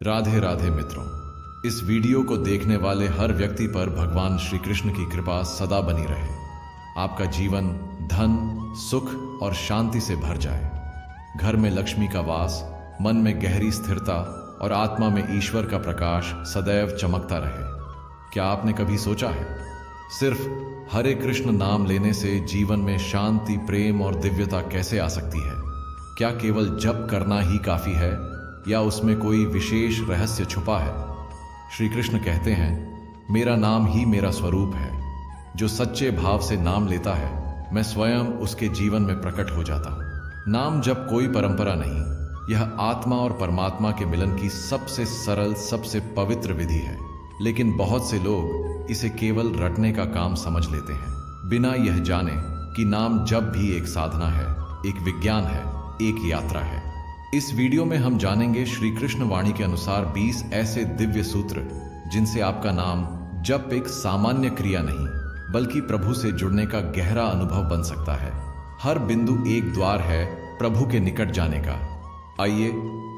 राधे राधे मित्रों, इस वीडियो को देखने वाले हर व्यक्ति पर भगवान श्री कृष्ण की कृपा सदा बनी रहे। आपका जीवन धन, सुख और शांति से भर जाए। घर में लक्ष्मी का वास, मन में गहरी स्थिरता और आत्मा में ईश्वर का प्रकाश सदैव चमकता रहे। क्या आपने कभी सोचा है, सिर्फ हरे कृष्ण नाम लेने से जीवन में शांति, प्रेम और दिव्यता कैसे आ सकती है? क्या केवल जप करना ही काफी है या उसमें कोई विशेष रहस्य छुपा है? श्री कृष्ण कहते हैं, मेरा नाम ही मेरा स्वरूप है। जो सच्चे भाव से नाम लेता है, मैं स्वयं उसके जीवन में प्रकट हो जाता हूं। नाम जप कोई परंपरा नहीं, यह आत्मा और परमात्मा के मिलन की सबसे सरल, सबसे पवित्र विधि है। लेकिन बहुत से लोग इसे केवल रटने का काम समझ लेते हैं, बिना यह जाने कि नाम जप भी एक साधना है, एक विज्ञान है, एक यात्रा है। इस वीडियो में हम जानेंगे श्री कृष्ण वाणी के अनुसार 20 ऐसे दिव्य सूत्र जिनसे आपका नाम जप एक सामान्य क्रिया नहीं, बल्कि प्रभु से जुड़ने का गहरा अनुभव बन सकता है। हर बिंदु एक द्वार है प्रभु के निकट जाने का। आइए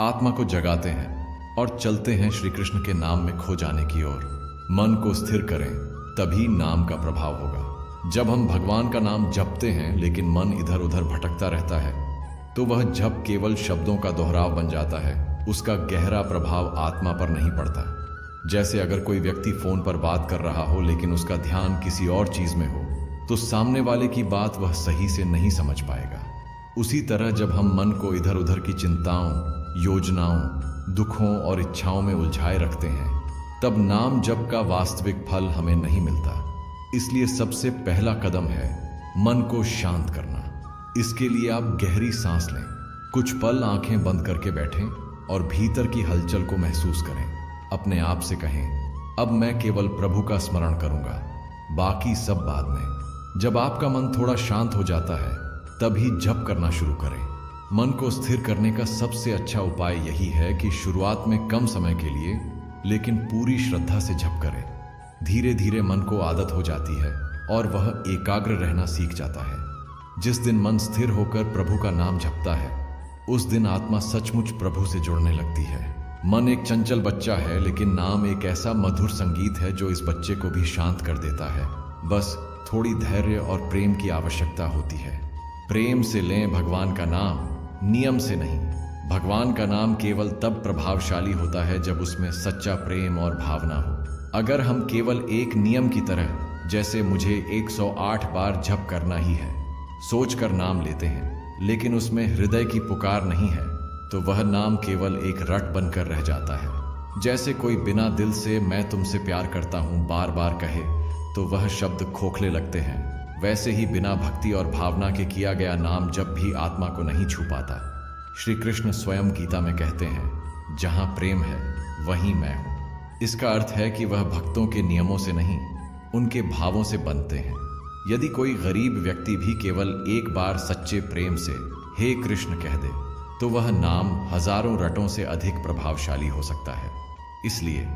आत्मा को जगाते हैं और चलते हैं श्री कृष्ण के नाम में खो जाने की ओर। मन को स्थिर करें, तभी नाम का प्रभाव होगा। जब हम भगवान का नाम जपते हैं लेकिन मन इधर उधर भटकता रहता है, तो वह जप केवल शब्दों का दोहराव बन जाता है। उसका गहरा प्रभाव आत्मा पर नहीं पड़ता। जैसे अगर कोई व्यक्ति फोन पर बात कर रहा हो लेकिन उसका ध्यान किसी और चीज में हो, तो सामने वाले की बात वह सही से नहीं समझ पाएगा। उसी तरह जब हम मन को इधर उधर की चिंताओं, योजनाओं, दुखों और इच्छाओं में उलझाए रखते हैं, तब नाम जप का वास्तविक फल हमें नहीं मिलता। इसलिए सबसे पहला कदम है मन को शांत करना। इसके लिए आप गहरी सांस लें, कुछ पल आंखें बंद करके बैठें और भीतर की हलचल को महसूस करें। अपने आप से कहें, अब मैं केवल प्रभु का स्मरण करूंगा, बाकी सब बाद में। जब आपका मन थोड़ा शांत हो जाता है, तभी जप करना शुरू करें। मन को स्थिर करने का सबसे अच्छा उपाय यही है कि शुरुआत में कम समय के लिए, लेकिन पूरी श्रद्धा से जप करें। धीरे धीरे मन को आदत हो जाती है और वह एकाग्र रहना सीख जाता है। जिस दिन मन स्थिर होकर प्रभु का नाम जपता है, उस दिन आत्मा सचमुच प्रभु से जुड़ने लगती है। मन एक चंचल बच्चा है, लेकिन नाम एक ऐसा मधुर संगीत है जो इस बच्चे को भी शांत कर देता है। बस थोड़ी धैर्य और प्रेम की आवश्यकता होती है। प्रेम से लें भगवान का नाम, नियम से नहीं। भगवान का नाम केवल तब प्रभावशाली होता है जब उसमें सच्चा प्रेम और भावना हो। अगर हम केवल एक नियम की तरह, जैसे मुझे 108 बार जप करना ही है, सोचकर नाम लेते हैं, लेकिन उसमें हृदय की पुकार नहीं है, तो वह नाम केवल एक रट बनकर रह जाता है। जैसे कोई बिना दिल से मैं तुमसे प्यार करता हूं बार बार कहे, तो वह शब्द खोखले लगते हैं। वैसे ही बिना भक्ति और भावना के किया गया नाम जब भी आत्मा को नहीं छू पाता। श्री कृष्ण स्वयं गीता में कहते हैं, जहां प्रेम है वहीं मैं हूं। इसका अर्थ है कि वह भक्तों के नियमों से नहीं, उनके भावों से बनते हैं। यदि कोई गरीब व्यक्ति भी केवल एक बार सच्चे प्रेम से हे कृष्ण कह दे, तो वह नाम हजारों रटों से अधिक प्रभावशाली हो सकता है। इसलिए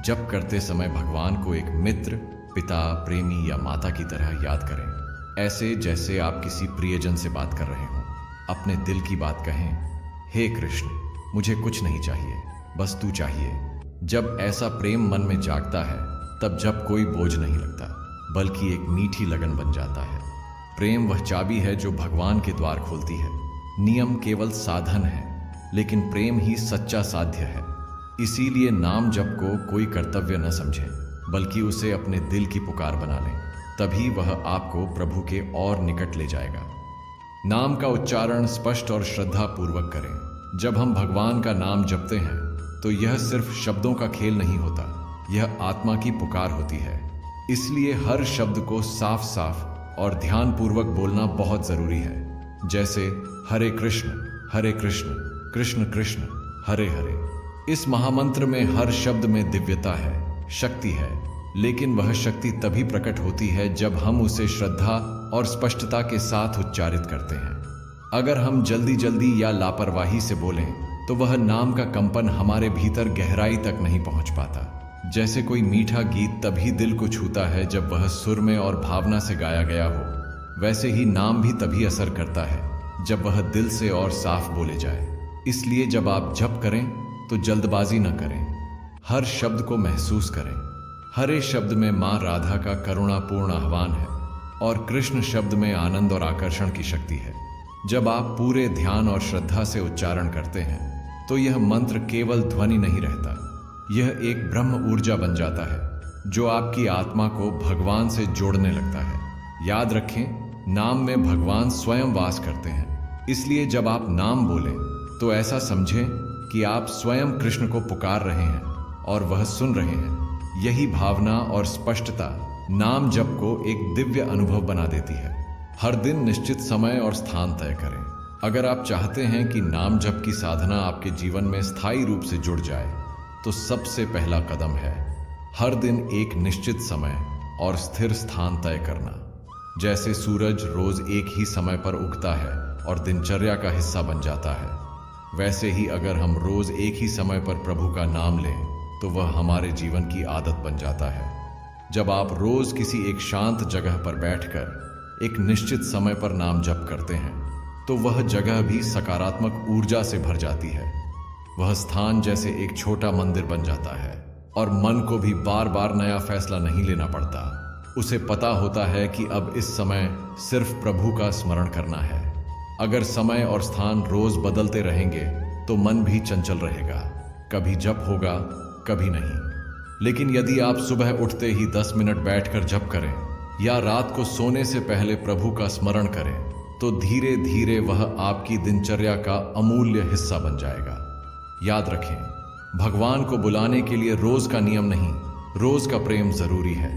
जप करते समय भगवान को एक मित्र, पिता, प्रेमी या माता की तरह याद करें। ऐसे जैसे आप किसी प्रियजन से बात कर रहे हों। अपने दिल की बात कहें, हे कृष्ण, मुझे कुछ नहीं चाहिए, बस तू चाहिए। जब ऐसा प्रेम मन में जागता है, तब जब कोई बोझ नहीं लगता, बल्कि एक मीठी लगन बन जाता है। प्रेम वह चाबी है जो भगवान के द्वार खोलती है। नियम केवल साधन है, लेकिन प्रेम ही सच्चा साध्य है। इसीलिए नाम जप को कोई कर्तव्य न समझें, बल्कि उसे अपने दिल की पुकार बना लें। तभी वह आपको प्रभु के और निकट ले जाएगा। नाम का उच्चारण स्पष्ट और श्रद्धा पूर्वक करें। जब हम भगवान का नाम जपते हैं, तो यह सिर्फ शब्दों का खेल नहीं होता, यह आत्मा की पुकार होती है। इसलिए हर शब्द को साफ साफ और ध्यानपूर्वक बोलना बहुत जरूरी है। जैसे हरे कृष्ण, कृष्ण कृष्ण, हरे हरे। इस महामंत्र में हर शब्द में दिव्यता है, शक्ति है, लेकिन वह शक्ति तभी प्रकट होती है जब हम उसे श्रद्धा और स्पष्टता के साथ उच्चारित करते हैं। अगर हम जल्दी जल्दी या लापरवाही से बोलें, तो वह नाम का कंपन हमारे भीतर गहराई तक नहीं पहुंच पाता। जैसे कोई मीठा गीत तभी दिल को छूता है जब वह सुर में और भावना से गाया गया हो, वैसे ही नाम भी तभी असर करता है जब वह दिल से और साफ बोले जाए। इसलिए जब आप जप करें, तो जल्दबाजी न करें। हर शब्द को महसूस करें। हरे शब्द में मां राधा का करुणापूर्ण आह्वान है और कृष्ण शब्द में आनंद और आकर्षण की शक्ति है। जब आप पूरे ध्यान और श्रद्धा से उच्चारण करते हैं तो यह मंत्र केवल ध्वनि नहीं रहता, यह एक ब्रह्म ऊर्जा बन जाता है जो आपकी आत्मा को भगवान से जोड़ने लगता है। याद रखें, नाम में भगवान स्वयं वास करते हैं, इसलिए जब आप नाम बोलें तो ऐसा समझें कि आप स्वयं कृष्ण को पुकार रहे हैं और वह सुन रहे हैं। यही भावना और स्पष्टता नाम जप को एक दिव्य अनुभव बना देती है। हर दिन निश्चित समय और स्थान तय करें। अगर आप चाहते हैं कि नाम जप की साधना आपके जीवन में स्थायी रूप से जुड़ जाए तो सबसे पहला कदम है हर दिन एक निश्चित समय और स्थिर स्थान तय करना। जैसे सूरज रोज एक ही समय पर उगता है और दिनचर्या का हिस्सा बन जाता है, वैसे ही अगर हम रोज एक ही समय पर प्रभु का नाम लें तो वह हमारे जीवन की आदत बन जाता है। जब आप रोज किसी एक शांत जगह पर बैठकर एक निश्चित समय पर नाम जप करते हैं तो वह जगह भी सकारात्मक ऊर्जा से भर जाती है। वह स्थान जैसे एक छोटा मंदिर बन जाता है और मन को भी बार बार नया फैसला नहीं लेना पड़ता। उसे पता होता है कि अब इस समय सिर्फ प्रभु का स्मरण करना है। अगर समय और स्थान रोज बदलते रहेंगे तो मन भी चंचल रहेगा, कभी जप होगा कभी नहीं। लेकिन यदि आप सुबह उठते ही 10 मिनट बैठकर जप करें या रात को सोने से पहले प्रभु का स्मरण करें तो धीरे धीरे वह आपकी दिनचर्या का अमूल्य हिस्सा बन जाएगा। याद रखें, भगवान को बुलाने के लिए रोज का नियम नहीं, रोज का प्रेम जरूरी है।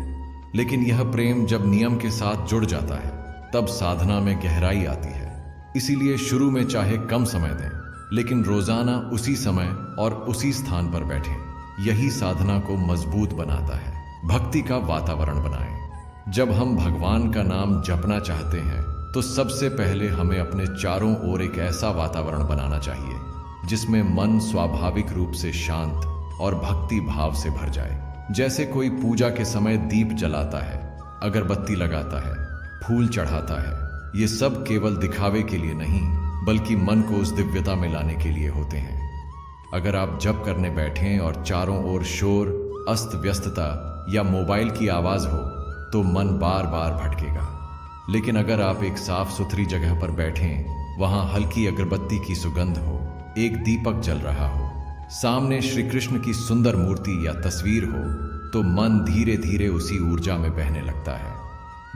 लेकिन यह प्रेम जब नियम के साथ जुड़ जाता है तब साधना में गहराई आती है। इसीलिए शुरू में चाहे कम समय दें, लेकिन रोजाना उसी समय और उसी स्थान पर बैठें। यही साधना को मजबूत बनाता है। भक्ति का वातावरण बनाएं। जब हम भगवान का नाम जपना चाहते हैं तो सबसे पहले हमें अपने चारों ओर एक ऐसा वातावरण बनाना चाहिए जिसमें मन स्वाभाविक रूप से शांत और भक्ति भाव से भर जाए। जैसे कोई पूजा के समय दीप जलाता है, अगरबत्ती लगाता है, फूल चढ़ाता है, ये सब केवल दिखावे के लिए नहीं बल्कि मन को उस दिव्यता में लाने के लिए होते हैं। अगर आप जप करने बैठें और चारों ओर शोर, अस्त व्यस्तता या मोबाइल की आवाज हो तो मन बार बार भटकेगा। लेकिन अगर आप एक साफ सुथरी जगह पर बैठें, वहां हल्की अगरबत्ती की सुगंध हो, एक दीपक जल रहा हो, सामने श्री कृष्ण की सुंदर मूर्ति या तस्वीर हो, तो मन धीरे धीरे उसी ऊर्जा में बहने लगता है।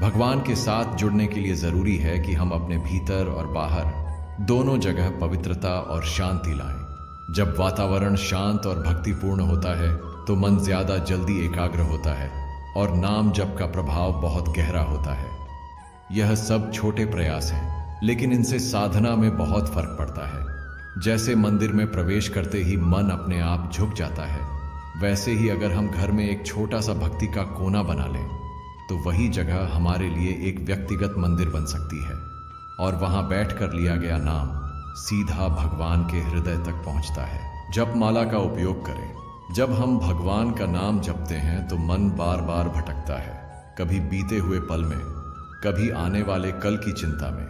भगवान के साथ जुड़ने के लिए जरूरी है कि हम अपने भीतर और बाहर दोनों जगह पवित्रता और शांति लाएं। जब वातावरण शांत और भक्तिपूर्ण होता है तो मन ज्यादा जल्दी एकाग्र होता है और नाम जप का प्रभाव बहुत गहरा होता है। यह सब छोटे प्रयास हैं, लेकिन इनसे साधना में बहुत फर्क पड़ता है। जैसे मंदिर में प्रवेश करते ही मन अपने आप झुक जाता है, वैसे ही अगर हम घर में एक छोटा सा भक्ति का कोना बना लें तो वही जगह हमारे लिए एक व्यक्तिगत मंदिर बन सकती है और वहां बैठकर लिया गया नाम सीधा भगवान के हृदय तक पहुंचता है। जपमाला का उपयोग करें। जब हम भगवान का नाम जपते हैं तो मन बार बार भटकता है, कभी बीते हुए पल में, कभी आने वाले कल की चिंता में।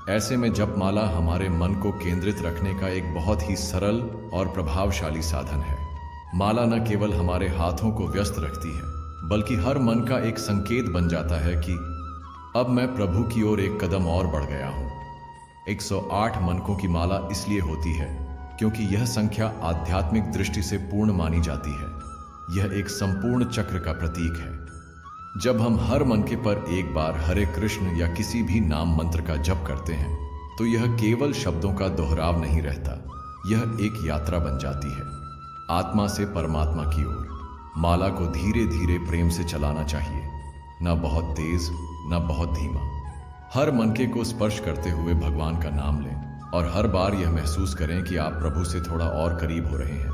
ऐसे में जपमाला हमारे मन को केंद्रित रखने का एक बहुत ही सरल और प्रभावशाली साधन है। माला न केवल हमारे हाथों को व्यस्त रखती है बल्कि हर मन का एक संकेत बन जाता है कि अब मैं प्रभु की ओर एक कदम और बढ़ गया हूं। 108 मनकों की माला इसलिए होती है क्योंकि यह संख्या आध्यात्मिक दृष्टि से पूर्ण मानी जाती है। यह एक संपूर्ण चक्र का प्रतीक है। जब हम हर मनके पर एक बार हरे कृष्ण या किसी भी नाम मंत्र का जप करते हैं तो यह केवल शब्दों का दोहराव नहीं रहता, यह एक यात्रा बन जाती है आत्मा से परमात्मा की ओर। माला को धीरे धीरे प्रेम से चलाना चाहिए, न बहुत तेज न बहुत धीमा। हर मनके को स्पर्श करते हुए भगवान का नाम लें और हर बार यह महसूस करें कि आप प्रभु से थोड़ा और करीब हो रहे हैं।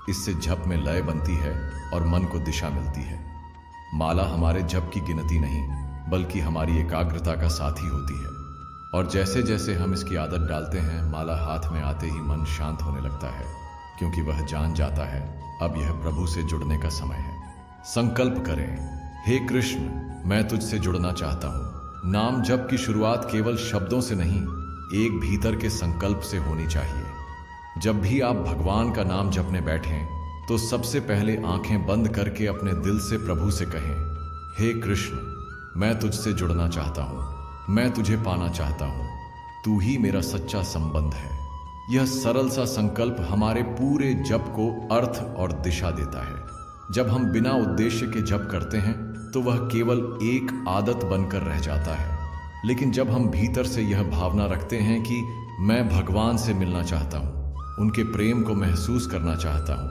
इससे जप में लय बनती है और मन को दिशा मिलती है। माला हमारे जप की गिनती नहीं बल्कि हमारी एकाग्रता का साथी होती है और जैसे जैसे हम इसकी आदत डालते हैं, माला हाथ में आते ही मन शांत होने लगता है क्योंकि वह जान जाता है अब यह प्रभु से जुड़ने का समय है। संकल्प करें, हे कृष्ण, मैं तुझसे जुड़ना चाहता हूँ। नाम जप की शुरुआत केवल शब्दों से नहीं, एक भीतर के संकल्प से होनी चाहिए। जब भी आप भगवान का नाम जपने बैठें तो सबसे पहले आंखें बंद करके अपने दिल से प्रभु से कहें, हे कृष्ण, मैं तुझसे जुड़ना चाहता हूं, मैं तुझे पाना चाहता हूं, तू ही मेरा सच्चा संबंध है। यह सरल सा संकल्प हमारे पूरे जप को अर्थ और दिशा देता है। जब हम बिना उद्देश्य के जप करते हैं तो वह केवल एक आदत बनकर रह जाता है, लेकिन जब हम भीतर से यह भावना रखते हैं कि मैं भगवान से मिलना चाहता हूँ, उनके प्रेम को महसूस करना चाहता हूँ,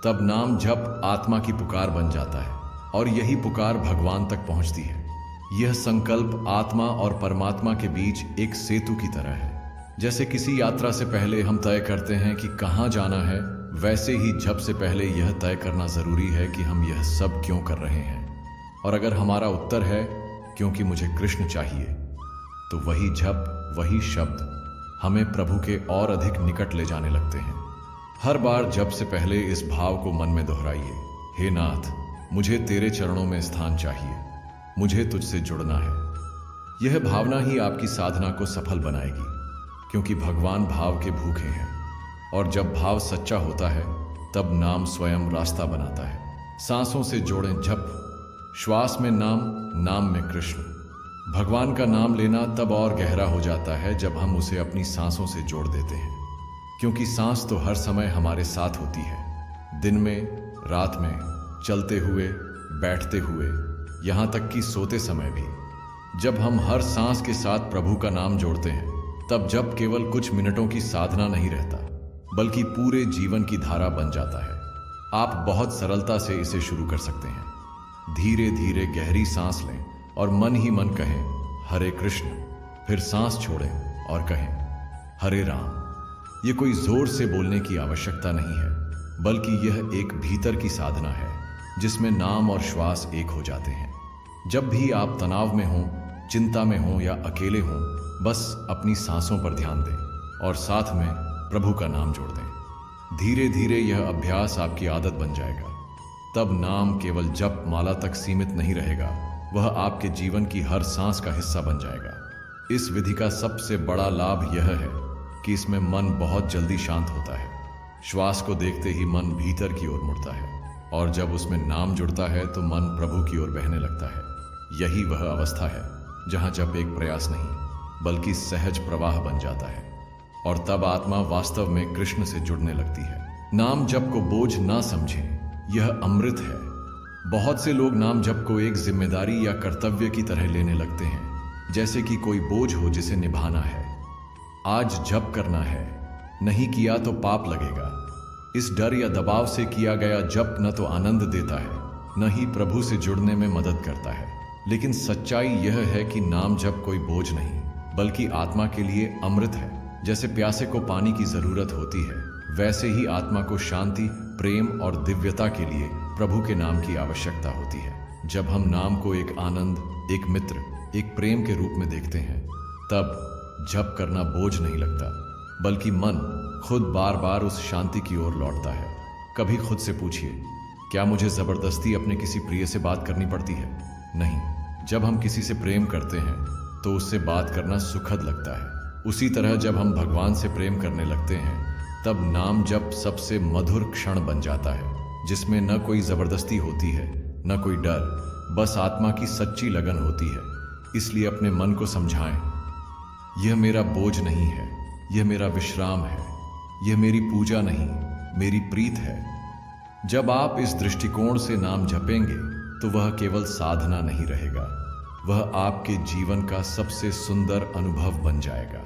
तब नाम जप आत्मा की पुकार बन जाता है और यही पुकार भगवान तक पहुँचती है। यह संकल्प आत्मा और परमात्मा के बीच एक सेतु की तरह है। जैसे किसी यात्रा से पहले हम तय करते हैं कि कहाँ जाना है, वैसे ही जप से पहले यह तय करना जरूरी है कि हम यह सब क्यों कर रहे हैं। और अगर हमारा उत्तर है क्योंकि मुझे कृष्ण चाहिए, तो वही जप, वही शब्द हमें प्रभु के और अधिक निकट ले जाने लगते हैं। हर बार जप से पहले इस भाव को मन में दोहराइए, हे नाथ, मुझे तेरे चरणों में स्थान चाहिए, मुझे तुझसे जुड़ना है। यह भावना ही आपकी साधना को सफल बनाएगी, क्योंकि भगवान भाव के भूखे हैं और जब भाव सच्चा होता है तब नाम स्वयं रास्ता बनाता है। सांसों से जोड़ें जप, श्वास में नाम, नाम में कृष्ण। भगवान का नाम लेना तब और गहरा हो जाता है जब हम उसे अपनी सांसों से जोड़ देते हैं, क्योंकि सांस तो हर समय हमारे साथ होती है, दिन में, रात में, चलते हुए, बैठते हुए, यहाँ तक कि सोते समय भी। जब हम हर सांस के साथ प्रभु का नाम जोड़ते हैं तब जप केवल कुछ मिनटों की साधना नहीं रहता, बल्कि पूरे जीवन की धारा बन जाता है। आप बहुत सरलता से इसे शुरू कर सकते हैं। धीरे धीरे गहरी सांस लें और मन ही मन कहें, हरे कृष्ण, फिर सांस छोड़ें और कहें, हरे राम। ये कोई जोर से बोलने की आवश्यकता नहीं है, बल्कि यह एक भीतर की साधना है जिसमें नाम और श्वास एक हो जाते हैं। जब भी आप तनाव में हों, चिंता में हों या अकेले हों, बस अपनी सांसों पर ध्यान दें और साथ में प्रभु का नाम जोड़ दें। धीरे धीरे यह अभ्यास आपकी आदत बन जाएगा। तब नाम केवल जप माला तक सीमित नहीं रहेगा, वह आपके जीवन की हर सांस का हिस्सा बन जाएगा। इस विधि का सबसे बड़ा लाभ यह है कि इसमें मन बहुत जल्दी शांत होता है। श्वास को देखते ही मन भीतर की ओर मुड़ता है और जब उसमें नाम जुड़ता है तो मन प्रभु की ओर बहने लगता है। यही वह अवस्था है जहां जप एक प्रयास नहीं बल्कि सहज प्रवाह बन जाता है और तब आत्मा वास्तव में कृष्ण से जुड़ने लगती है। नाम जप को बोझ ना समझें, यह अमृत है। बहुत से लोग नाम जप को एक जिम्मेदारी या कर्तव्य की तरह लेने लगते हैं, जैसे कि कोई बोझ हो जिसे निभाना है। आज जप करना है, नहीं किया तो पाप लगेगा। इस डर या दबाव से किया गया जप न तो आनंद देता है, न ही प्रभु से जुड़ने में मदद करता है। लेकिन सच्चाई यह है कि नाम जप कोई बोझ नहीं बल्कि आत्मा के लिए अमृत है। जैसे प्यासे को पानी की जरूरत होती है, वैसे ही आत्मा को शांति, प्रेम और दिव्यता के लिए प्रभु के नाम की आवश्यकता होती है। जब हम नाम को एक आनंद, एक मित्र, एक प्रेम के रूप में देखते हैं, तब जप करना बोझ नहीं लगता, बल्कि मन खुद बार बार उस शांति की ओर लौटता है। कभी खुद से पूछिए, क्या मुझे जबरदस्ती अपने किसी प्रिय से बात करनी पड़ती है? नहीं। जब हम किसी से प्रेम करते हैं तो उससे बात करना सुखद लगता है। उसी तरह जब हम भगवान से प्रेम करने लगते हैं तब नाम जप सबसे मधुर क्षण बन जाता है, जिसमें न कोई जबरदस्ती होती है, न कोई डर, बस आत्मा की सच्ची लगन होती है। इसलिए अपने मन को समझाएं, यह मेरा बोझ नहीं है, यह मेरा विश्राम है, यह मेरी पूजा नहीं, मेरी प्रीत है। जब आप इस दृष्टिकोण से नाम जपेंगे तो वह केवल साधना नहीं रहेगा, वह आपके जीवन का सबसे सुंदर अनुभव बन जाएगा।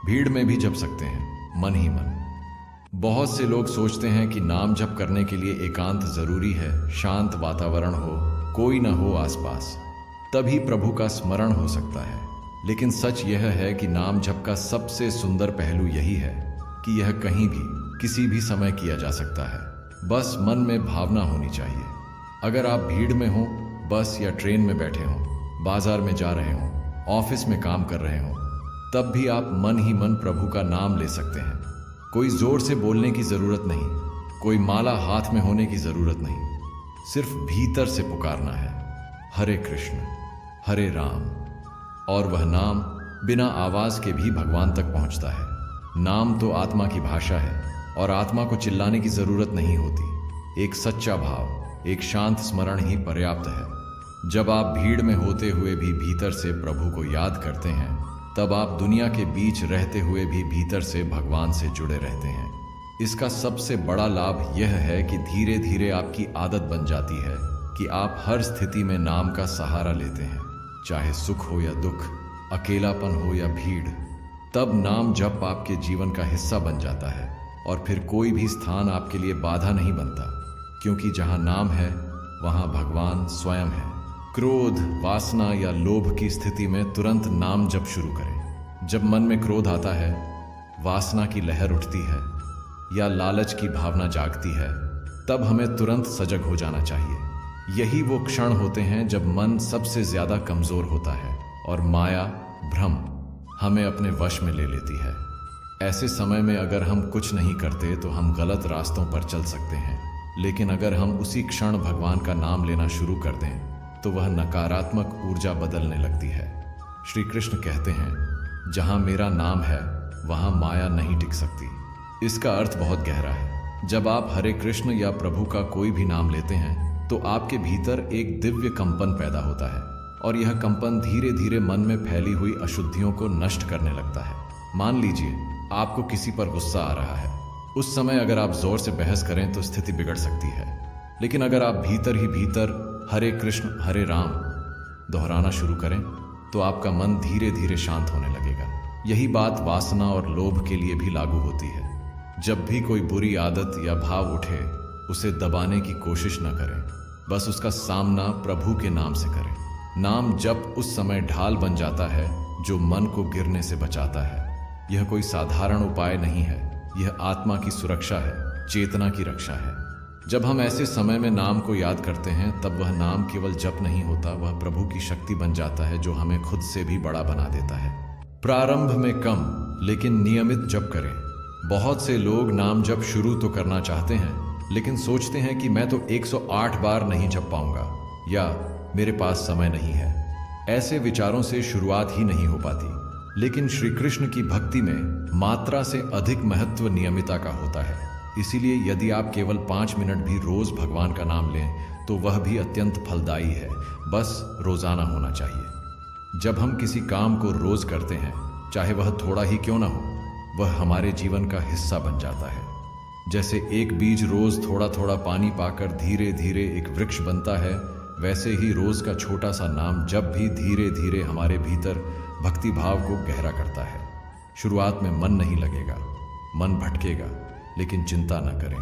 भीड़ में भी जप सकते हैं, मन ही मन। बहुत से लोग सोचते हैं कि नाम जप करने के लिए एकांत जरूरी है, शांत वातावरण हो, कोई ना हो आसपास, तभी प्रभु का स्मरण हो सकता है। लेकिन सच यह है कि नाम जप का सबसे सुंदर पहलू यही है कि यह कहीं भी, किसी भी समय किया जा सकता है। बस मन में भावना होनी चाहिए। अगर आप भीड़ में हो, बस या ट्रेन में बैठे हों, बाजार में जा रहे हों, ऑफिस में काम कर रहे हों, तब भी आप मन ही मन प्रभु का नाम ले सकते हैं। कोई जोर से बोलने की जरूरत नहीं, कोई माला हाथ में होने की जरूरत नहीं, सिर्फ भीतर से पुकारना है, हरे कृष्ण, हरे राम। और वह नाम बिना आवाज के भी भगवान तक पहुंचता है। नाम तो आत्मा की भाषा है और आत्मा को चिल्लाने की जरूरत नहीं होती। एक सच्चा भाव, एक शांत स्मरण ही पर्याप्त है। जब आप भीड़ में होते हुए भी भीतर से प्रभु को याद करते हैं, तब आप दुनिया के बीच रहते हुए भी भीतर से भगवान से जुड़े रहते हैं। इसका सबसे बड़ा लाभ यह है कि धीरे धीरे आपकी आदत बन जाती है कि आप हर स्थिति में नाम का सहारा लेते हैं, चाहे सुख हो या दुख, अकेलापन हो या भीड़। तब नाम जप आपके जीवन का हिस्सा बन जाता है और फिर कोई भी स्थान आपके लिए बाधा नहीं बनता, क्योंकि जहां नाम है वहां भगवान स्वयं है। क्रोध, वासना या लोभ की स्थिति में तुरंत नाम जप शुरू करें। जब मन में क्रोध आता है, वासना की लहर उठती है या लालच की भावना जागती है, तब हमें तुरंत सजग हो जाना चाहिए। यही वो क्षण होते हैं जब मन सबसे ज्यादा कमजोर होता है और माया, भ्रम हमें अपने वश में ले लेती है। ऐसे समय में अगर हम कुछ नहीं करते तो हम गलत रास्तों पर चल सकते हैं, लेकिन अगर हम उसी क्षण भगवान का नाम लेना शुरू कर दें तो वह नकारात्मक ऊर्जा बदलने लगती है। श्री कृष्ण कहते हैं, जहां मेरा नाम है वहां माया नहीं टिक सकती। इसका अर्थ बहुत गहरा है। जब आप हरे कृष्ण या प्रभु का कोई भी नाम लेते हैं तो आपके भीतर एक दिव्य कंपन पैदा होता है और यह कंपन धीरे धीरे मन में फैली हुई अशुद्धियों को नष्ट करने लगता है। मान लीजिए आपको किसी पर गुस्सा आ रहा है। उस समय अगर आप जोर से बहस करें तो स्थिति बिगड़ सकती है, लेकिन अगर आप भीतर ही भीतर हरे कृष्ण हरे राम दोहराना शुरू करें तो आपका मन धीरे धीरे शांत होने लगेगा। यही बात वासना और लोभ के लिए भी लागू होती है। जब भी कोई बुरी आदत या भाव उठे, उसे दबाने की कोशिश न करें, बस उसका सामना प्रभु के नाम से करें। नाम जप उस समय ढाल बन जाता है जो मन को गिरने से बचाता है। यह कोई साधारण उपाय नहीं है, यह आत्मा की सुरक्षा है, चेतना की रक्षा है। जब हम ऐसे समय में नाम को याद करते हैं तब वह नाम केवल जप नहीं होता, वह प्रभु की शक्ति बन जाता है जो हमें खुद से भी बड़ा बना देता है। प्रारंभ में कम लेकिन नियमित जप करें। बहुत से लोग नाम जप शुरू तो करना चाहते हैं, लेकिन सोचते हैं कि मैं तो 108 बार नहीं जप पाऊंगा या मेरे पास समय नहीं है। ऐसे विचारों से शुरुआत ही नहीं हो पाती। लेकिन श्री कृष्ण की भक्ति में मात्रा से अधिक महत्व नियमितता का होता है। इसीलिए यदि आप केवल 5 मिनट भी रोज भगवान का नाम लें तो वह भी अत्यंत फलदायी है। बस रोजाना होना चाहिए। जब हम किसी काम को रोज करते हैं, चाहे वह थोड़ा ही क्यों ना हो, वह हमारे जीवन का हिस्सा बन जाता है। जैसे एक बीज रोज थोड़ा थोड़ा पानी पाकर धीरे धीरे एक वृक्ष बनता है, वैसे ही रोज का छोटा सा नाम जब भी धीरे धीरे हमारे भीतर भक्ति भाव को गहरा करता है। शुरुआत में मन नहीं लगेगा, मन भटकेगा, लेकिन चिंता न करें।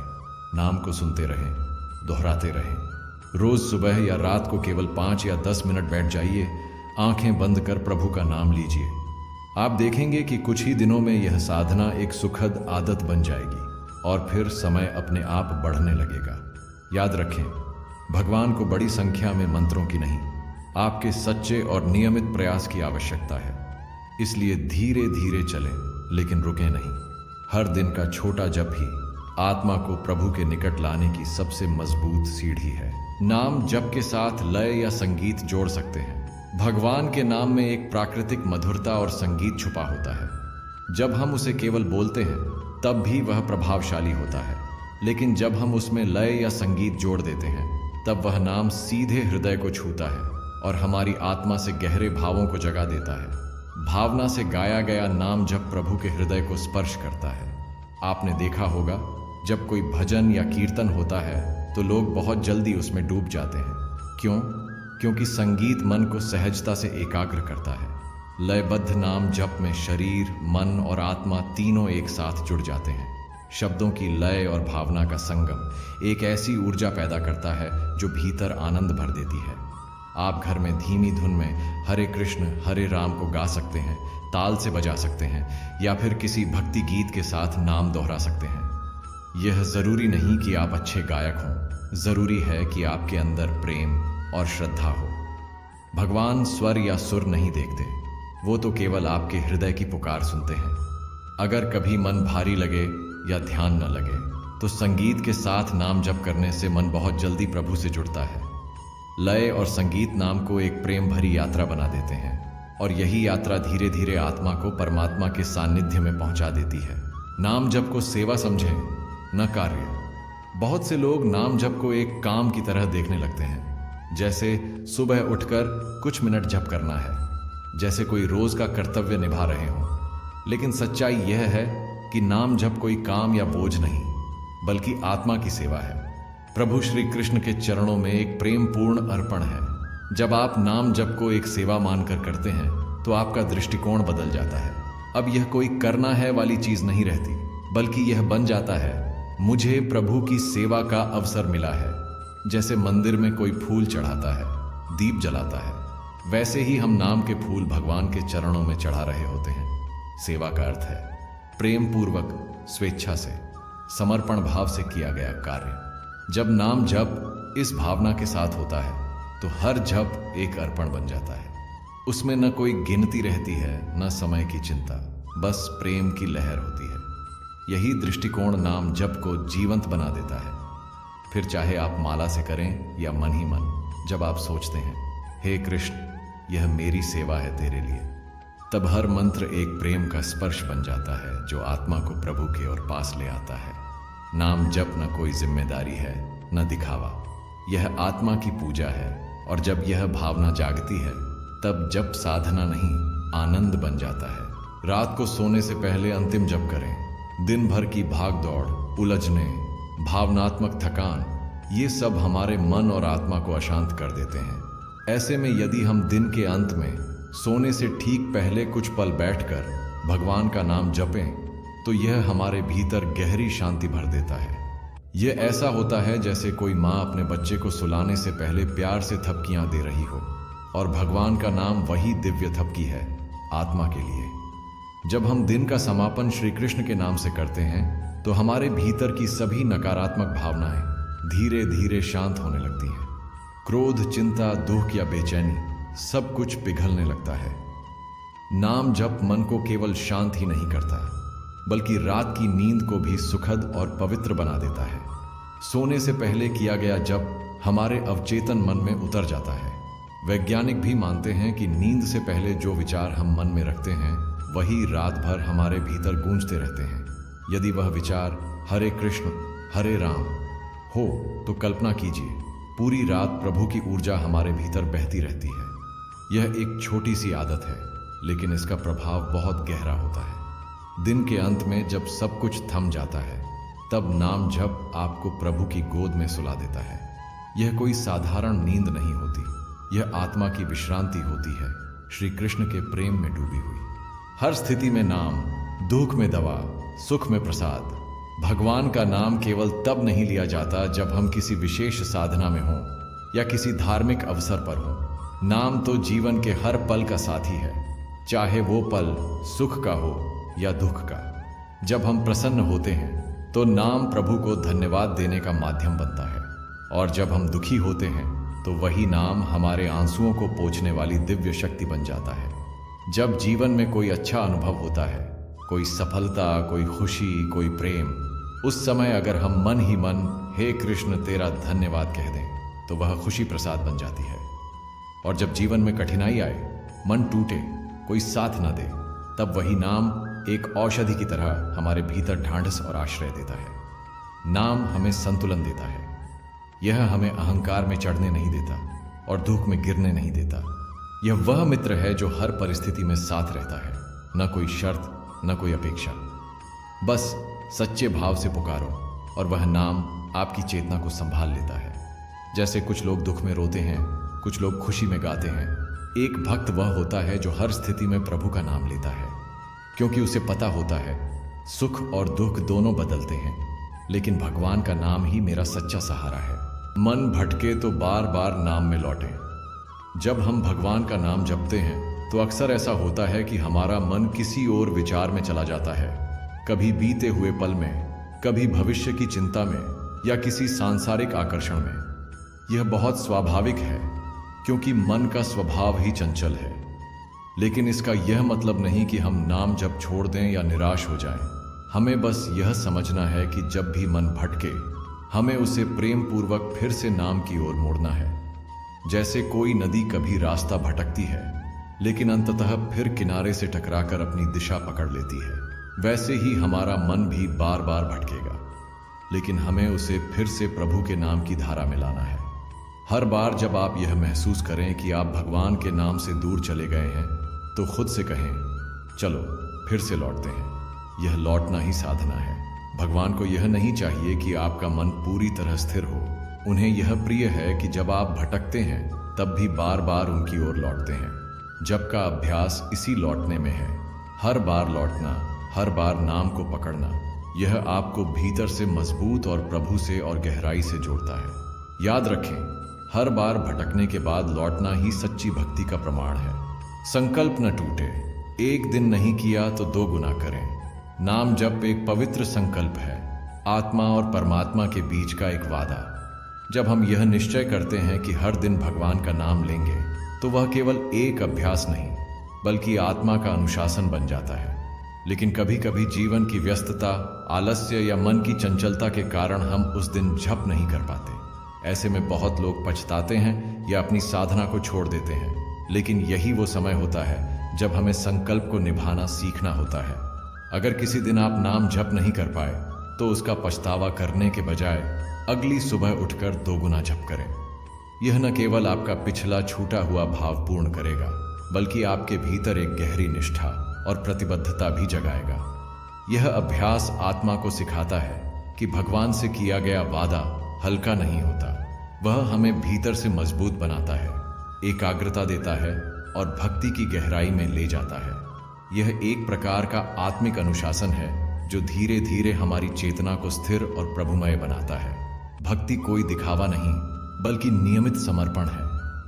नाम को सुनते रहें, दोहराते रहें। रोज सुबह या रात को केवल 5 या 10 मिनट बैठ जाइए, आंखें बंद कर प्रभु का नाम लीजिए। आप देखेंगे कि कुछ ही दिनों में यह साधना एक सुखद आदत बन जाएगी और फिर समय अपने आप बढ़ने लगेगा। याद रखें, भगवान को बड़ी संख्या में मंत्रों की नहीं, आपके सच्चे और नियमित प्रयास की आवश्यकता है। इसलिए धीरे धीरे चलें, लेकिन रुकें नहीं। हर दिन का छोटा जप ही आत्मा को प्रभु के निकट लाने की सबसे मजबूत सीढ़ी है। नाम जप के साथ लय या संगीत जोड़ सकते हैं। भगवान के नाम में एक प्राकृतिक मधुरता और संगीत छुपा होता है। जब हम उसे केवल बोलते हैं तब भी वह प्रभावशाली होता है, लेकिन जब हम उसमें लय या संगीत जोड़ देते हैं तब वह नाम सीधे हृदय को छूता है और हमारी आत्मा से गहरे भावों को जगा देता है। भावना से गाया गया नाम जब प्रभु के हृदय को स्पर्श करता है। आपने देखा होगा, जब कोई भजन या कीर्तन होता है तो लोग बहुत जल्दी उसमें डूब जाते हैं। क्यों? क्योंकि संगीत मन को सहजता से एकाग्र करता है। लयबद्ध नाम जप में शरीर, मन और आत्मा तीनों एक साथ जुड़ जाते हैं। शब्दों की लय और भावना का संगम एक ऐसी ऊर्जा पैदा करता है जो भीतर आनंद भर देती है। आप घर में धीमी धुन में हरे कृष्ण हरे राम को गा सकते हैं, ताल से बजा सकते हैं या फिर किसी भक्ति गीत के साथ नाम दोहरा सकते हैं। यह जरूरी नहीं कि आप अच्छे गायक हों, जरूरी है कि आपके अंदर प्रेम और श्रद्धा हो। भगवान स्वर या सुर नहीं देखते, वो तो केवल आपके हृदय की पुकार सुनते हैं। अगर कभी मन भारी लगे या ध्यान न लगे तो संगीत के साथ नाम जप करने से मन बहुत जल्दी प्रभु से जुड़ता है। लय और संगीत नाम को एक प्रेम भरी यात्रा बना देते हैं और यही यात्रा धीरे धीरे आत्मा को परमात्मा के सानिध्य में पहुंचा देती है। नाम जप को सेवा समझें, न कार्य। बहुत से लोग नाम जप को एक काम की तरह देखने लगते हैं, जैसे सुबह उठकर कुछ मिनट जप करना है, जैसे कोई रोज का कर्तव्य निभा रहे हों। लेकिन सच्चाई यह है कि नाम जप कोई काम या बोझ नहीं, बल्कि आत्मा की सेवा है। प्रभु श्री कृष्ण के चरणों में एक प्रेम पूर्ण अर्पण है। जब आप नाम जप को एक सेवा मानकर करते हैं तो आपका दृष्टिकोण बदल जाता है। अब यह कोई करना है वाली चीज नहीं रहती, बल्कि यह बन जाता है मुझे प्रभु की सेवा का अवसर मिला है। जैसे मंदिर में कोई फूल चढ़ाता है, दीप जलाता है, वैसे ही हम नाम के फूल भगवान के चरणों में चढ़ा रहे होते हैं। सेवा का अर्थ है प्रेम पूर्वक, स्वेच्छा से, समर्पण भाव से किया गया कार्य। जब नाम जप इस भावना के साथ होता है तो हर जप एक अर्पण बन जाता है। उसमें न कोई गिनती रहती है, न समय की चिंता, बस प्रेम की लहर होती है। यही दृष्टिकोण नाम जप को जीवंत बना देता है। फिर चाहे आप माला से करें या मन ही मन, जब आप सोचते हैं हे कृष्ण, यह मेरी सेवा है तेरे लिए, तब हर मंत्र एक प्रेम का स्पर्श बन जाता है जो आत्मा को प्रभु के ओर पास ले आता है। नाम जप न कोई जिम्मेदारी है, न दिखावा, यह आत्मा की पूजा है। और जब यह भावना जागती है तब जप साधना नहीं, आनंद बन जाता है। रात को सोने से पहले अंतिम जप करें। दिन भर की भाग दौड़, उलझने, भावनात्मक थकान, ये सब हमारे मन और आत्मा को अशांत कर देते हैं। ऐसे में यदि हम दिन के अंत में सोने से ठीक पहले कुछ पल बैठकर भगवान का नाम जपें तो यह हमारे भीतर गहरी शांति भर देता है। यह ऐसा होता है जैसे कोई माँ अपने बच्चे को सुलाने से पहले प्यार से थपकियां दे रही हो, और भगवान का नाम वही दिव्य थपकी है आत्मा के लिए। जब हम दिन का समापन श्री कृष्ण के नाम से करते हैं तो हमारे भीतर की सभी नकारात्मक भावनाएं धीरे धीरे शांत होने लगती हैं। क्रोध, चिंता, दुख या बेचैनी, सब कुछ पिघलने लगता है। नाम जप मन को केवल शांत ही नहीं करता, बल्कि रात की नींद को भी सुखद और पवित्र बना देता है। सोने से पहले किया गया जप हमारे अवचेतन मन में उतर जाता है। वैज्ञानिक भी मानते हैं कि नींद से पहले जो विचार हम मन में रखते हैं वही रात भर हमारे भीतर गूंजते रहते हैं। यदि वह विचार हरे कृष्ण, हरे राम हो तो कल्पना कीजिए पूरी रात प्रभु की ऊर्जा हमारे भीतर बहती रहती है। यह एक छोटी सी आदत है, लेकिन इसका प्रभाव बहुत गहरा होता है। दिन के अंत में जब सब कुछ थम जाता है तब नाम जप आपको प्रभु की गोद में सुला देता है। यह कोई साधारण नींद नहीं होती, यह आत्मा की विश्रांति होती है, श्री कृष्ण के प्रेम में डूबी हुई। हर स्थिति में नाम, दुख में दवा, सुख में प्रसाद। भगवान का नाम केवल तब नहीं लिया जाता जब हम किसी विशेष साधना में हों या किसी धार्मिक अवसर पर हों। नाम तो जीवन के हर पल का साथी है, चाहे वो पल सुख का हो या दुख का। जब हम प्रसन्न होते हैं तो नाम प्रभु को धन्यवाद देने का माध्यम बनता है, और जब हम दुखी होते हैं तो वही नाम हमारे आंसुओं को पोंछने वाली दिव्य शक्ति बन जाता है। जब जीवन में कोई अच्छा अनुभव होता है, कोई सफलता, कोई खुशी, कोई प्रेम, उस समय अगर हम मन ही मन हे कृष्ण तेरा धन्यवाद कह दें तो वह खुशी प्रसाद बन जाती है। और जब जीवन में कठिनाई आए, मन टूटे, कोई साथ न दे, तब वही नाम एक औषधि की तरह हमारे भीतर ढांढस और आश्रय देता है। नाम हमें संतुलन देता है। यह हमें अहंकार में चढ़ने नहीं देता और दुख में गिरने नहीं देता। यह वह मित्र है जो हर परिस्थिति में साथ रहता है, न कोई शर्त, न कोई अपेक्षा। बस सच्चे भाव से पुकारो और वह नाम आपकी चेतना को संभाल लेता है। जैसे कुछ लोग दुख में रोते हैं, कुछ लोग खुशी में गाते हैं। एक भक्त वह होता है जो हर स्थिति में प्रभु का नाम लेता है, क्योंकि उसे पता होता है सुख और दुख दोनों बदलते हैं, लेकिन भगवान का नाम ही मेरा सच्चा सहारा है। मन भटके तो बार बार नाम में लौटे। जब हम भगवान का नाम जपते हैं तो अक्सर ऐसा होता है कि हमारा मन किसी और विचार में चला जाता है, कभी बीते हुए पल में, कभी भविष्य की चिंता में या किसी सांसारिक आकर्षण में। यह बहुत स्वाभाविक है, क्योंकि मन का स्वभाव ही चंचल है। लेकिन इसका यह मतलब नहीं कि हम नाम जप छोड़ दें या निराश हो जाएं। हमें बस यह समझना है कि जब भी मन भटके, हमें उसे प्रेम पूर्वक फिर से नाम की ओर मोड़ना है। जैसे कोई नदी कभी रास्ता भटकती है, लेकिन अंततः फिर किनारे से टकराकर अपनी दिशा पकड़ लेती है, वैसे ही हमारा मन भी बार बार भटकेगा। लेकिन हमें उसे फिर से प्रभु के नाम की धारा में लाना है। हर बार जब आप यह महसूस करें कि आप भगवान के नाम से दूर चले गए हैं, तो खुद से कहें, चलो फिर से लौटते हैं। यह लौटना ही साधना है। भगवान को यह नहीं चाहिए कि आपका मन पूरी तरह स्थिर हो। उन्हें यह प्रिय है कि जब आप भटकते हैं तब भी बार बार उनकी ओर लौटते हैं। जप का अभ्यास इसी लौटने में है। हर बार लौटना, हर बार नाम को पकड़ना, यह आपको भीतर से मजबूत और प्रभु से और गहराई से जोड़ता है। याद रखें, हर बार भटकने के बाद लौटना ही सच्ची भक्ति का प्रमाण है। संकल्प न टूटे। एक दिन नहीं किया तो 2 गुना करें। नाम जप एक पवित्र संकल्प है, आत्मा और परमात्मा के बीच का एक वादा। जब हम यह निश्चय करते हैं कि हर दिन भगवान का नाम लेंगे, तो वह केवल एक अभ्यास नहीं बल्कि आत्मा का अनुशासन बन जाता है। लेकिन कभी कभी जीवन की व्यस्तता, आलस्य या मन की चंचलता के कारण हम उस दिन जप नहीं कर पाते। ऐसे में बहुत लोग पछताते हैं या अपनी साधना को छोड़ देते हैं। लेकिन यही वो समय होता है जब हमें संकल्प को निभाना सीखना होता है। अगर किसी दिन आप नाम जप नहीं कर पाए, तो उसका पछतावा करने के बजाय अगली सुबह उठकर 2 गुना जप करें। यह न केवल आपका पिछला छूटा हुआ भाव पूर्ण करेगा, बल्कि आपके भीतर एक गहरी निष्ठा और प्रतिबद्धता भी जगाएगा। यह अभ्यास आत्मा को सिखाता है कि भगवान से किया गया वादा हल्का नहीं होता। वह हमें भीतर से मजबूत बनाता है, एकाग्रता देता है और भक्ति की गहराई में ले जाता है। यह एक प्रकार का आत्मिक अनुशासन है जो धीरे धीरे हमारी चेतना को स्थिर और प्रभुमय बनाता है। भक्ति कोई दिखावा नहीं, बल्कि नियमित समर्पण है।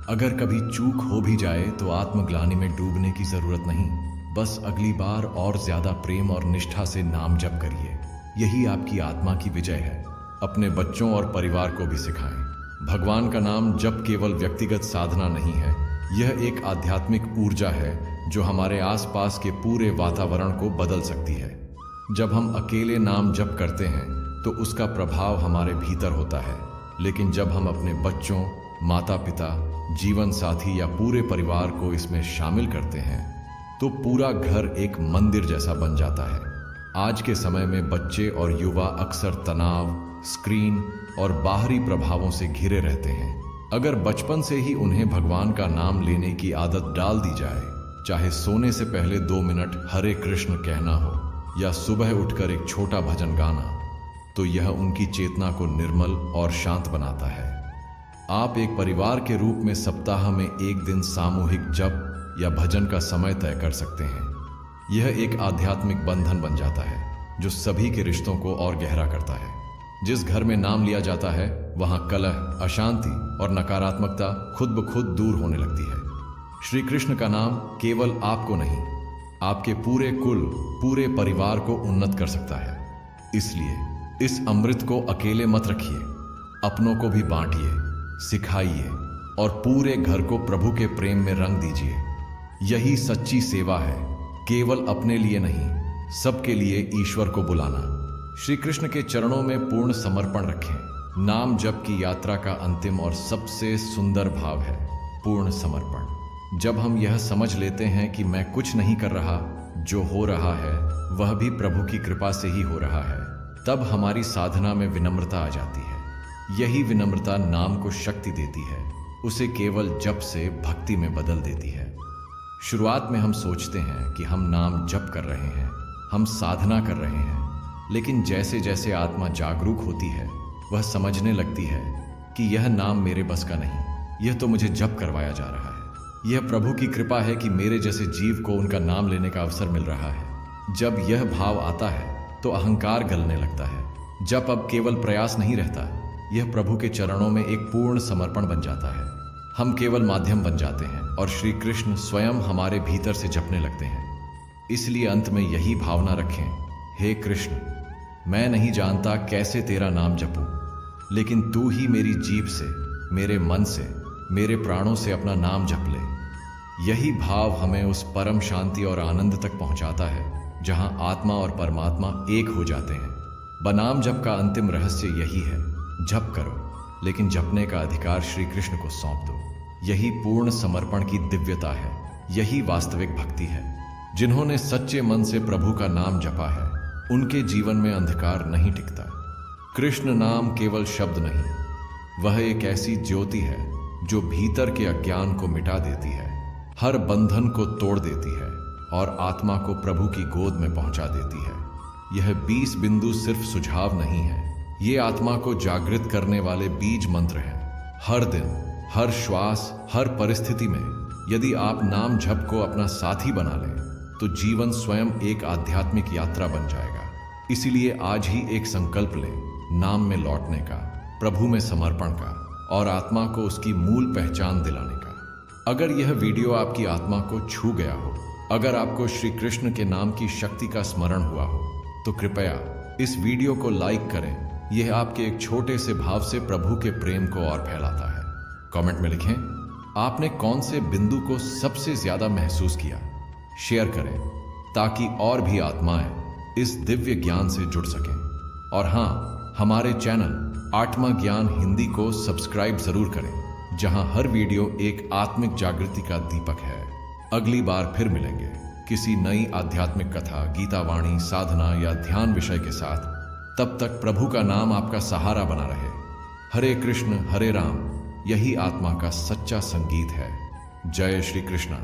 अगर कभी चूक हो भी जाए तो आत्मग्लानि में डूबने की जरूरत नहीं। बस अगली बार और ज्यादा प्रेम और निष्ठा से नाम जप करिए। यही आपकी आत्मा की विजय है। अपने बच्चों और परिवार को भी सिखाएं। भगवान का नाम जप केवल व्यक्तिगत साधना नहीं है, यह एक आध्यात्मिक ऊर्जा है जो हमारे आसपास के पूरे वातावरण को बदल सकती है। जब हम अकेले नाम जप करते हैं तो उसका प्रभाव हमारे भीतर होता है, लेकिन जब हम अपने बच्चों, माता पिता, जीवन साथी या पूरे परिवार को इसमें शामिल करते हैं तो पूरा घर एक मंदिर जैसा बन जाता है। आज के समय में बच्चे और युवा अक्सर तनाव, स्क्रीन और बाहरी प्रभावों से घिरे रहते हैं। अगर बचपन से ही उन्हें भगवान का नाम लेने की आदत डाल दी जाए, चाहे सोने से पहले 2 मिनट हरे कृष्ण कहना हो या सुबह उठकर एक छोटा भजन गाना, तो यह उनकी चेतना को निर्मल और शांत बनाता है। आप एक परिवार के रूप में सप्ताह में 1 दिन सामूहिक जप या भजन का समय तय कर सकते हैं। यह एक आध्यात्मिक बंधन बन जाता है जो सभी के रिश्तों को और गहरा करता है। जिस घर में नाम लिया जाता है वहां कलह, अशांति और नकारात्मकता खुद ब खुद दूर होने लगती है। श्री कृष्ण का नाम केवल आपको नहीं, आपके पूरे कुल, पूरे परिवार को उन्नत कर सकता है। इसलिए इस अमृत को अकेले मत रखिए, अपनों को भी बांटिए, सिखाइए और पूरे घर को प्रभु के प्रेम में रंग दीजिए। यही सच्ची सेवा है, केवल अपने लिए नहीं, सबके लिए ईश्वर को बुलाना। श्री कृष्ण के चरणों में पूर्ण समर्पण रखें। नाम जप की यात्रा का अंतिम और सबसे सुंदर भाव है पूर्ण समर्पण। जब हम यह समझ लेते हैं कि मैं कुछ नहीं कर रहा, जो हो रहा है वह भी प्रभु की कृपा से ही हो रहा है, तब हमारी साधना में विनम्रता आ जाती है। यही विनम्रता नाम को शक्ति देती है, उसे केवल जप से भक्ति में बदल देती है। शुरुआत में हम सोचते हैं कि हम नाम जप कर रहे हैं, हम साधना कर रहे हैं, लेकिन जैसे जैसे आत्मा जागरूक होती है वह समझने लगती है कि यह नाम मेरे बस का नहीं, यह तो मुझे जप करवाया जा रहा है। यह प्रभु की कृपा है कि मेरे जैसे जीव को उनका नाम लेने का अवसर मिल रहा है। जब यह भाव आता है तो अहंकार गलने लगता है। जप अब केवल प्रयास नहीं रहता, यह प्रभु के चरणों में एक पूर्ण समर्पण बन जाता है। हम केवल माध्यम बन जाते हैं और श्री कृष्ण स्वयं हमारे भीतर से जपने लगते हैं। इसलिए अंत में यही भावना रखें, हे कृष्ण, मैं नहीं जानता कैसे तेरा नाम जपूं, लेकिन तू ही मेरी जीभ से, मेरे मन से, मेरे प्राणों से अपना नाम जप ले। यही भाव हमें उस परम शांति और आनंद तक पहुंचाता है जहां आत्मा और परमात्मा एक हो जाते हैं। बनाम जप का अंतिम रहस्य यही है, जप करो लेकिन जपने का अधिकार श्री कृष्ण को सौंप दो। यही पूर्ण समर्पण की दिव्यता है, यही वास्तविक भक्ति है। जिन्होंने सच्चे मन से प्रभु का नाम जपा है उनके जीवन में अंधकार नहीं टिकता। कृष्ण नाम केवल शब्द नहीं, वह एक ऐसी ज्योति है जो भीतर के अज्ञान को मिटा देती है, हर बंधन को तोड़ देती है और आत्मा को प्रभु की गोद में पहुंचा देती है। यह 20 बिंदु सिर्फ सुझाव नहीं है, ये आत्मा को जागृत करने वाले बीज मंत्र हैं। हर दिन, हर श्वास, हर परिस्थिति में यदि आप नाम जप को अपना साथी बना लें तो जीवन स्वयं एक आध्यात्मिक यात्रा बन जाएगा। इसीलिए आज ही एक संकल्प लें, नाम में लौटने का, प्रभु में समर्पण का और आत्मा को उसकी मूल पहचान दिलाने का। अगर यह वीडियो आपकी आत्मा को छू गया हो, अगर आपको श्री कृष्ण के नाम की शक्ति का स्मरण हुआ हो, तो कृपया इस वीडियो को लाइक करें। यह आपके एक छोटे से भाव से प्रभु के प्रेम को और फैलाता है। कमेंट में लिखें आपने कौन से बिंदु को सबसे ज्यादा महसूस किया। शेयर करें ताकि और भी आत्माएं इस दिव्य ज्ञान से जुड़ सकें। और हाँ, हमारे चैनल आत्मा ज्ञान हिंदी को सब्सक्राइब जरूर करें, जहां हर वीडियो एक आत्मिक जागृति का दीपक है। अगली बार फिर मिलेंगे किसी नई आध्यात्मिक कथा, गीता वाणी, साधना या ध्यान विषय के साथ। तब तक प्रभु का नाम आपका सहारा बना रहे। हरे कृष्ण हरे राम, यही आत्मा का सच्चा संगीत है। जय श्री कृष्ण।